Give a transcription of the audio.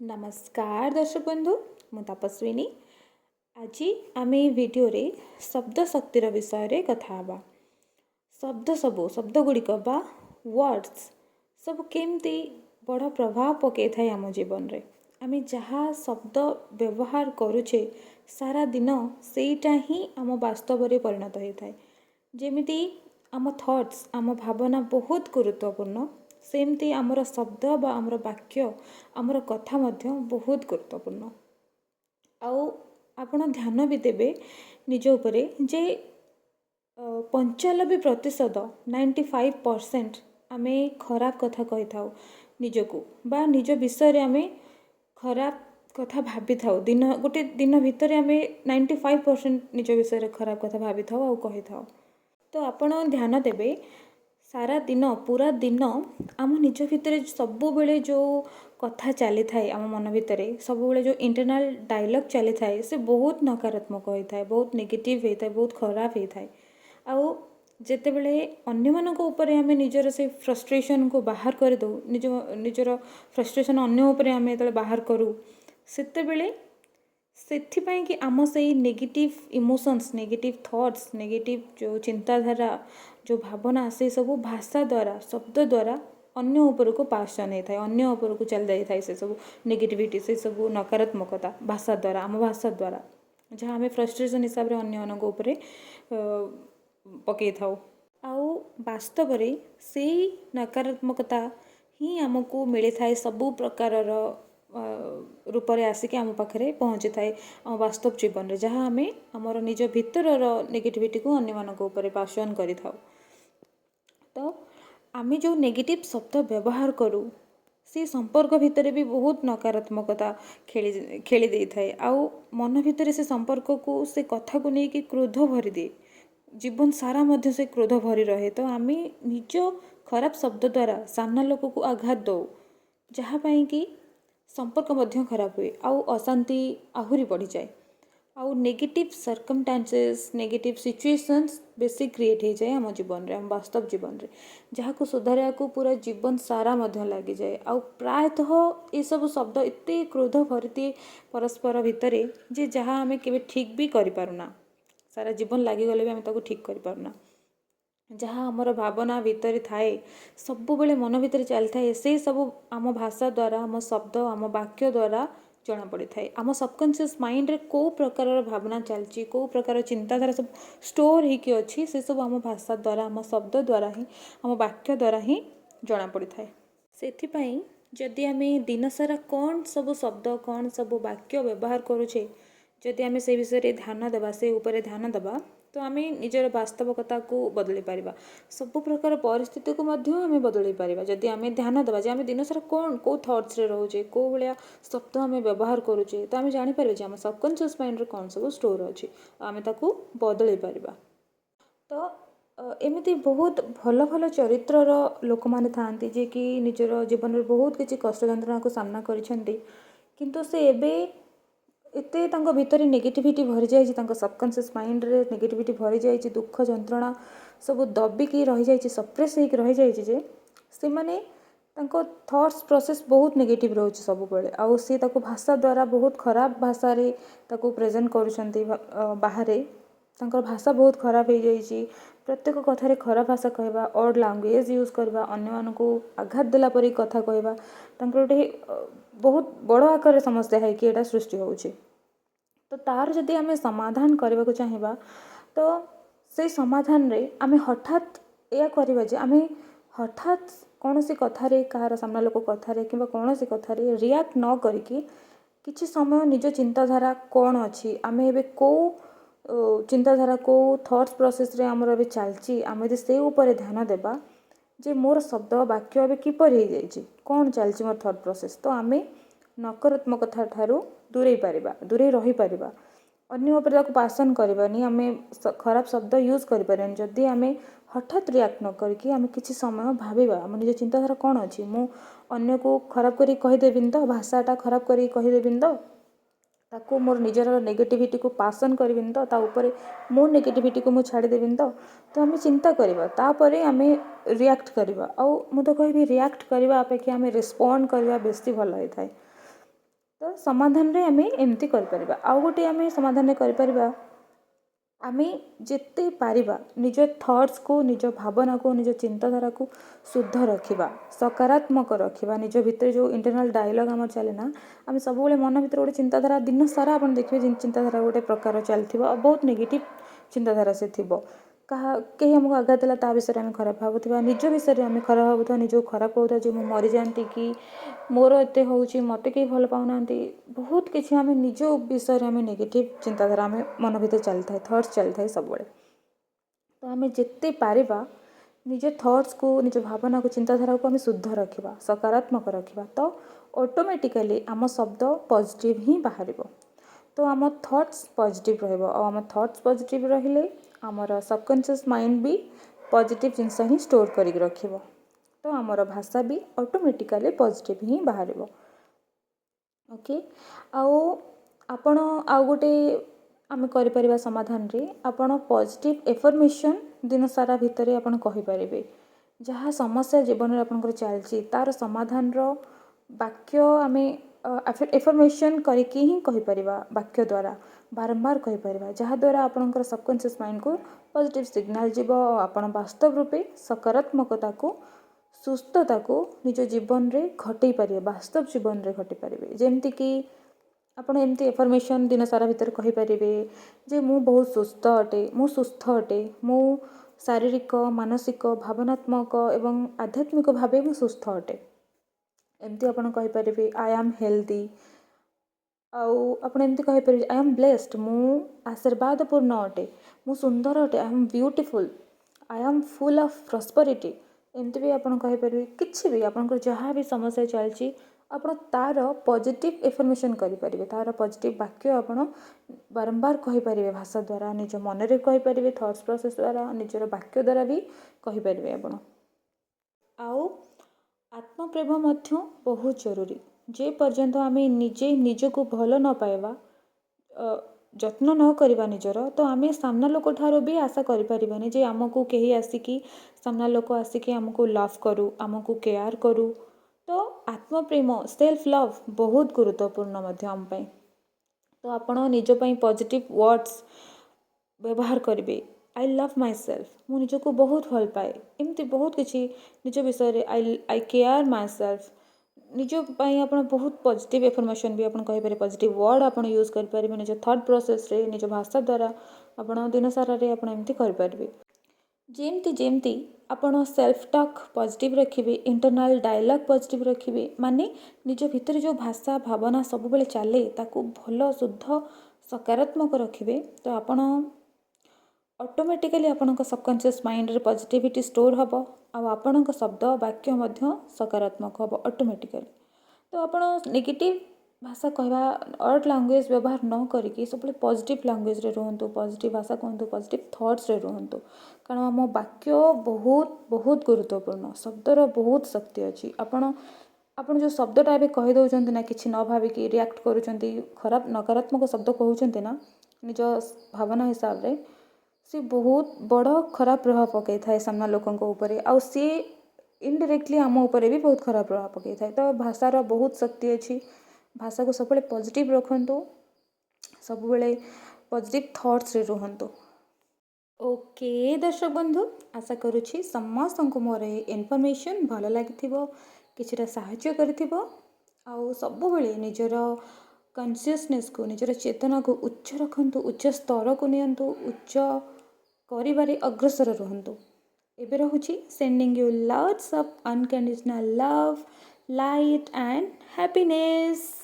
नमस्कार दर्शक बंधु मु तपस्विनी आज आम भिडियो शब्द शक्तिर विषय कथा हवा। शब्द गुड़िक बा वर्ड्स सब केमती बड़ प्रभाव पकई थाए आम जीवन रे। आम जहाँ शब्द व्यवहार करुचे सारा दिन सेटा ही आम वास्तव में परिणत होता है। जेमिति आम थॉट्स आम भावना बहुत गुरुत्वपूर्ण, सेमती आमर शब्द बा आमर वाक्य आमर कथा मध्य बहुत गुरुत्वपूर्ण। आउ आपण ध्यान भी देवे निज उपरे जे 95% 95% आमे खराब कथा कही था निजको बा निज विषय रे आमे खराब कथा भाभी था। दिन गोटे दिन भितर आमे 95% निज विषय रे खराब कथा भाभी था और कही था। तो आपण ध्यान देवे सारा दिन पूरा दिन आम निज भितर सब बेले जो कथा चली थाए आम मन भितर सब बेले जो इंटरनल डायलॉग चली थाए से बहुत नकारात्मक होता है, बहुत नेगेटिव होता है, बहुत खराब होता है। आउ जिते बड़े अन्य मानक ऊपर आम निजर से फ्रस्ट्रेशन को बाहर कर दो निजर फ्रस्ट्रेशन अन्य ऊपर आम जो बाहर करूँ सेते बेले सेथिपाई कि आम से negative emotions, negative thoughts, negative जो चिंताधारा, जो भावना से सब भाषा द्वारा शब्द द्वारा अन्य ऊपर को पास नहीं था, अन्य ऊपर को चल जाई था। से सब नेगेटिविटी से सब नकारात्मकता भाषा द्वारा आम भाषा द्वारा जहाँ आम फ्रस्ट्रेशन हिसाब से अन्य मान उपर पकई था। आउ वास्तव से नकारात्मकता ही आमको मिली था सबु प्रकार रूप से आसिक आम पाखे पहुँची थाए आम वास्तव जीवन में, जहाँ आम आमर निज भितर नेगेटिविटी को अन्य मानक ऊपर पासन करि थाउ। तो आम जो नेगेटिव शब्द व्यवहार करूँ से संपर्क भितर भी बहुत नकारात्मकता खेली दे थाए। आउ मन भितर से संपर्क को से कथा को लेकिन क्रोध भरी दिए, जीवन सारा मध्य से क्रोध भरी रहे। तो आम निज खराब शब्द द्वारा सामना लोक को आघात दो, जहाँपाई कि संपर्क मध्य खराब हुए, आउ अशांति आहुरी बढ़ी जाए, आउ नेगेटिव सर्कमस्टांसेस, नेगेटिव सिचुएशंस बेसी क्रिएट हो जाए आम जीवन रे, आम वास्तव जीवन रे, जहाँ को सुधारिया को पूरा जीवन सारा मध्य लगी जाए। आउ प्रायतः ये सब शब्द एते क्रोध भरती परस्पर भितर जे जहाँ आम के ठीक भी करि पारुना, सारा जीवन लगिगले भी आम ताको ठीक करि पारुना। जहाँ आमर भावना भितर थाए सब बेले मन भितर चली थाए से सब आम भाषा द्वारा, आम शब्द, आम वाक्य द्वारा जना पड़ी थाए। आम सबकॉन्शियस माइंड रे को प्रकार भावना चलची, को प्रकार चिंताधारा सब स्टोर होगी अच्छी, से सब आम भाषा द्वारा, आम शब्द द्वारा ही, आम वाक्य द्वारा ही जना पड़ी थाए। सेथिपाई जदि आम दिन सारा कौन सब शब्द, कौन सब वाक्य व्यवहार करुचे, जदि आम से विषय ध्यान देवा, से ऊपर ध्यान देवा, तो आम निजर वास्तविकता को बदल पारिबा, सब प्रकार परिस्थिति को मध्य आम बदल पारिबा। जदि आम ध्यान देवा जे आम दिन सारा कौन को थॉट्स रे रोचे, को भाया शब्द आम व्यवहार करुचे, तो आम जापर जे आम सबकॉन्शियस माइंड रे कौन सब स्टोर अच्छी, आम ताकू बदल पारिबा। तो एमती बहुत भल भल चरित्र लोक मैंने था जे कि निजर जीवन में बहुत किसी कष्ट जंत्रणा को सामना करिसेंती, किंतु से एबे एते तांको भितर नेगेटिविटी भरी जाइए, सबकॉन्शियस माइंड रे नेगेटिविटी भरी जाइए, दुख जंत्रणा सब दबिकी रही जाइए, सप्रेस होकर रही जाइए, जे से माने तांको थॉट्स प्रोसेस बहुत नेगेटिव रोचे सब बेले। आउ सी ताको भाषा द्वारा बहुत खराब भाषा रे ताको प्रेजेंट करूछंती बाहर, तांकर भाषा बहुत खराब हो जाइए, प्रत्येक कथार खराब भाषा कहवा, ऑड लैंग्वेज यूज करवा, अन्य मान को आघात देला परी कथा कहवा, तांकर गोटे बहुत बड़ आकार समस्या है कि एटा सृष्टि होउछि। तो तार जदि आम समाधान करने को चाहिए, तो से समाधान रे आम हठात या करवा जे आम हठात कौन सी कथारे, कहार सामना लोक कथारे कि कौन सी कथारे रिएक्ट न करिकी किछि समय निज चिंताधारा कौन अच्छी, आम एबे को चिंताधारा को थॉट्स प्रोसेस रे आमर एबे चलची, आम यदि से ऊपर ध्यान देबा जे मोर शब्द वाक्य एबे किपर हो जाइए, कौन चलची मोर थॉट प्रोसेस, तो आम नकारात्मकता ठारू दूरे पारिबा, दूरे रही पारिबा, अन्य ऊपर ताको पासन करबानी, आम खराब शब्द यूज करें। जदि आम हठात रिएक्ट न करके आम किसी समय भाविबा आम निज चिंताधारा कौन अच्छी, मु अन्य को खराब करी कहीदेविन, तो भाषाटा खराब करी कहीदेविन, तो ताको मोर निजर नेगेटिविटी को पासन करबिन, तो ता ऊपर मो नेगेटिविटी को मु छाड़देविन, तो आम चिंता करवा, तापर आम रिएक्ट करवा। आउ मु तो कहबी रिएक्ट करवा अपेक्षा आम रिस्पॉन्ड करवा बेसी भल होता है। ତ ସମାଧାନରେ ଆମେ ଏମିତି କରିପାରିବା। ଆଉ ଗୋଟେ ଆମେ ସମାଧାନରେ କରିପାରିବା, ଆମେ ଯେତେ ପାରିବା ନିଜ ଥଟ୍ସକୁ, ନିଜ ଭାବନାକୁ, ନିଜ ଚିନ୍ତାଧାରାକୁ ଶୁଦ୍ଧ ରଖିବା, ସକାରାତ୍ମକ ରଖିବା। ନିଜ ଭିତରେ ଯେଉଁ ଇଣ୍ଟରନାଲ୍ ଡାଇଲଗ୍ ଆମର ଚାଲେ ନା, ଆମେ ସବୁବେଳେ ମନ ଭିତରେ ଗୋଟେ ଚିନ୍ତାଧାରା, ଦିନ ସାରା ଆପଣ ଦେଖିବେ ଚିନ୍ତାଧାରା ଗୋଟେ ପ୍ରକାର ଚାଲିଥିବ ଆଉ ବହୁତ ନେଗେଟିଭ୍ ଚିନ୍ତାଧାରା ସେ ଥିବ। କେହି ଆମକୁ ଆଘାତ ଦେଲା ତା ବିଷୟରେ ଆମେ ଖରାପ ଭାବୁଥିବା, ନିଜ ବିଷୟରେ ଆମେ ଖରାପ ଭାବୁଥିବା, ନିଜକୁ ଖରାପ କହୁଥିବା ଯେ ମୁଁ ମରିଯାଆନ୍ତି କି ମୋର ଏତେ ହେଉଛି, ମୋତେ କେହି ଭଲ ପାଉନାହାନ୍ତି। ବହୁତ କିଛି ଆମେ ନିଜ ବିଷୟରେ ଆମେ ନେଗେଟିଭ୍ ଚିନ୍ତାଧାରା ଆମେ ମନ ଭିତରେ ଚାଲିଥାଏ, ଥଟ୍ସ ଚାଲିଥାଏ ସବୁବେଳେ। ତ ଆମେ ଯେତେ ପାରିବା ନିଜ ଥଟ୍ସକୁ, ନିଜ ଭାବନାକୁ, ଚିନ୍ତାଧାରାକୁ ଆମେ ଶୁଦ୍ଧ ରଖିବା, ସକାରାତ୍ମକ ରଖିବା, ତ ଅଟୋମେଟିକାଲି ଆମ ଶବ୍ଦ ପଜିଟିଭ୍ ହିଁ ବାହାରିବ। ତ ଆମ ଥଟ୍ସ ପଜିଟିଭ୍ ରହିବ, ଆଉ ଆମ ଥଟ୍ସ ପଜିଟିଭ୍ ରହିଲେ ଆମର ସବକନସିୟସ୍ ମାଇଣ୍ଡ ବି ପଜିଟିଭ୍ ଜିନିଷ ହିଁ ଷ୍ଟୋର୍ କରିକି ରଖିବ। ତ ଆମର ଭାଷା ବି ଅଟୋମେଟିକାଲି ପଜିଟିଭ୍ ହିଁ ବାହାରିବ। ଓକେ, ଆଉ ଆପଣ ଆଉ ଗୋଟେ ଆମେ କରିପାରିବା ସମାଧାନରେ, ଆପଣ ପଜିଟିଭ୍ ଏଫର୍ମେସନ୍ ଦିନସାରା ଭିତରେ ଆପଣ କହିପାରିବେ। ଯାହା ସମସ୍ୟା ଜୀବନରେ ଆପଣଙ୍କର ଚାଲିଛି ତା'ର ସମାଧାନର ବାକ୍ୟ ଆମେ ଏଫର୍ମେସନ୍ କରିକି ହିଁ କହିପାରିବା। ବାକ୍ୟ ଦ୍ୱାରା ବାରମ୍ବାର କହିପାରିବା, ଯାହାଦ୍ୱାରା ଆପଣଙ୍କର ସବକନସିୟସ୍ ମାଇଣ୍ଡକୁ ପଜିଟିଭ୍ ସିଗ୍ନାଲ୍ ଯିବ ଆଉ ଆପଣ ବାସ୍ତବ ରୂପେ ସକାରାତ୍ମକତାକୁ, ସୁସ୍ଥତାକୁ ନିଜ ଜୀବନରେ ଘଟେଇ ପାରିବେ, ବାସ୍ତବ ଜୀବନରେ ଘଟେଇ ପାରିବେ। ଯେମିତିକି ଆପଣ ଏମିତି ଏଫର୍ମେସନ୍ ଦିନସାରା ଭିତରେ କହିପାରିବେ ଯେ ମୁଁ ବହୁତ ସୁସ୍ଥ ଅଟେ, ମୁଁ ସୁସ୍ଥ ଅଟେ, ମୁଁ ଶାରୀରିକ, ମାନସିକ, ଭାବନାତ୍ମକ ଏବଂ ଆଧ୍ୟାତ୍ମିକ ଭାବେ ମୁଁ ସୁସ୍ଥ ଅଟେ। ଏମିତି ଆପଣ କହିପାରିବେ ଆଇ ଆମ୍ ହେଲ୍ଦି। ଆଉ ଆପଣ ଏମିତି କହିପାରିବେ ଆଇ ଆମ୍ ବ୍ଲେସ୍ଡ, ମୁଁ ଆଶୀର୍ବାଦପୂର୍ଣ୍ଣ ଅଟେ, ମୁଁ ସୁନ୍ଦର ଅଟେ, I am beautiful, I am full of ପ୍ରସ୍ପରିଟି। ଏମିତି ବି ଆପଣ କହିପାରିବେ। କିଛି ବି ଆପଣଙ୍କର ଯାହା ବି ସମସ୍ୟା ଚାଲିଛି ଆପଣ ତା'ର ପଜିଟିଭ୍ ଏଫର୍ମେସନ୍ କରିପାରିବେ, ତା'ର ପଜିଟିଭ୍ ବାକ୍ୟ ଆପଣ ବାରମ୍ବାର କହିପାରିବେ ଭାଷା ଦ୍ୱାରା, ନିଜ ମନରେ କହିପାରିବେ, ଥଟ୍ସ ପ୍ରୋସେସ୍ ଦ୍ୱାରା, ନିଜର ବାକ୍ୟ ଦ୍ୱାରା ବି କହିପାରିବେ ଆପଣ। ଆଉ ଆତ୍ମପ୍ରେମ ମଧ୍ୟ ବହୁତ ଜରୁରୀ। ଯେ ପର୍ଯ୍ୟନ୍ତ ଆମେ ନିଜେ ନିଜକୁ ଭଲ ନ ପାଇବା, ଯତ୍ନ ନ କରିବା ନିଜର, ତ ଆମେ ସାମ୍ନା ଲୋକଠାରୁ ବି ଆଶା କରିପାରିବାନି ଯେ ଆମକୁ କେହି ଆସିକି, ସାମ୍ନା ଲୋକ ଆସିକି ଆମକୁ ଲଭ୍ କରୁ, ଆମକୁ କେୟାର କରୁ। ତ ଆତ୍ମପ୍ରେମ, ସେଲ୍ଫ ଲଭ୍ ବହୁତ ଗୁରୁତ୍ୱପୂର୍ଣ୍ଣ ମଧ୍ୟ ଆମ ପାଇଁ। ତ ଆପଣ ନିଜ ପାଇଁ ପଜିଟିଭ୍ ୱାର୍ଡ଼ସ୍ ବ୍ୟବହାର କରିବେ। ଆଇ ଲଭ୍ ମାଇ ସେଲ୍ଫ, ମୁଁ ନିଜକୁ ବହୁତ ଭଲ ପାଏ। ଏମିତି ବହୁତ କିଛି ନିଜ ବିଷୟରେ ଆଇ କେୟାର ମାଇ ସେଲ୍ଫ, ନିଜ ପାଇଁ ଆପଣ ବହୁତ ପଜିଟିଭ୍ ଏଫର୍ମେସନ୍ ବି ଆପଣ କହିପାରିବେ, ପଜିଟିଭ୍ ୱାର୍ଡ଼ ଆପଣ ୟୁଜ୍ କରିପାରିବେ ନିଜ ଥଟ୍ ପ୍ରୋସେସ୍ରେ, ନିଜ ଭାଷା ଦ୍ୱାରା ଆପଣ ଦିନସାରାରେ ଆପଣ ଏମିତି କରିପାରିବେ। ଯେମିତି ଯେମିତି ଆପଣ ସେଲ୍ଫ ଟକ୍ ପଜିଟିଭ୍ ରଖିବେ, ଇଣ୍ଟରନାଲ୍ ଡାଇଲଗ୍ ପଜିଟିଭ୍ ରଖିବେ, ମାନେ ନିଜ ଭିତରେ ଯେଉଁ ଭାଷା ଭାବନା ସବୁବେଳେ ଚାଲେ ତାକୁ ଭଲ ଶୁଦ୍ଧ ସକାରାତ୍ମକ ରଖିବେ, ତ ଆପଣ ଅଟୋମେଟିକାଲି ଆପଣଙ୍କ ସବକନସିୟସ୍ ମାଇଣ୍ଡରେ ପଜିଟିଭିଟି ଷ୍ଟୋର୍ ହେବ ଆଉ ଆପଣଙ୍କ ଶବ୍ଦ ବାକ୍ୟ ମଧ୍ୟ ସକାରାତ୍ମକ ହେବ ଅଟୋମେଟିକାଲି। ତ ଆପଣ ନେଗେଟିଭ୍ ଭାଷା କହିବା, ଅର୍ଡ଼ ଲାଙ୍ଗୁଏଜ୍ ବ୍ୟବହାର ନ କରିକି ସବୁବେଳେ ପଜିଟିଭ୍ ଲାଙ୍ଗୁଏଜ୍ରେ ରୁହନ୍ତୁ, ପଜିଟିଭ୍ ଭାଷା କୁହନ୍ତୁ, ପଜିଟିଭ୍ ଥଟ୍ସରେ ରୁହନ୍ତୁ। କାରଣ ଆମ ବାକ୍ୟ ବହୁତ ବହୁତ ଗୁରୁତ୍ୱପୂର୍ଣ୍ଣ, ଶବ୍ଦର ବହୁତ ଶକ୍ତି ଅଛି। ଆପଣ ଯେଉଁ ଶବ୍ଦଟା ଏବେ କହିଦେଉଛନ୍ତି ନା, କିଛି ନ ଭାବିକି ରିଆକ୍ଟ କରୁଛନ୍ତି, ଖରାପ ନକାରାତ୍ମକ ଶବ୍ଦ କହୁଛନ୍ତି ନା ନିଜ ଭାବନା ହିସାବରେ, ସେ ବହୁତ ବଡ଼ ଖରାପ ପ୍ରଭାବ ପକାଇଥାଏ ସାମ୍ନା ଲୋକଙ୍କ ଉପରେ, ଆଉ ସିଏ ଇନଡାଇରେକ୍ଟଲି ଆମ ଉପରେ ବି ବହୁତ ଖରାପ ପ୍ରଭାବ ପକାଇଥାଏ। ତ ଭାଷାର ବହୁତ ଶକ୍ତି ଅଛି। ଭାଷାକୁ ସବୁବେଳେ ପଜିଟିଭ୍ ରଖନ୍ତୁ, ସବୁବେଳେ ପଜିଟିଭ୍ ଥଟ୍ସରେ ରୁହନ୍ତୁ। ଓକେ ଦର୍ଶକ ବନ୍ଧୁ, ଆଶା କରୁଛି ସମସ୍ତଙ୍କୁ ମୋର ଏ ଇନଫର୍ମେସନ୍ ଭଲ ଲାଗିଥିବ, କିଛିଟା ସାହାଯ୍ୟ କରିଥିବ। ଆଉ ସବୁବେଳେ ନିଜର କନସିୟସନେସ୍କୁ, ନିଜର ଚେତନାକୁ ଉଚ୍ଚ ରଖନ୍ତୁ, ଉଚ୍ଚ ସ୍ତରକୁ ନିଅନ୍ତୁ, ଉଚ୍ଚ କରିବାରେ ଅଗ୍ରସର ରୁହନ୍ତୁ। ଏବେ ରହୁଛି, sending you lots of unconditional love, light and happiness.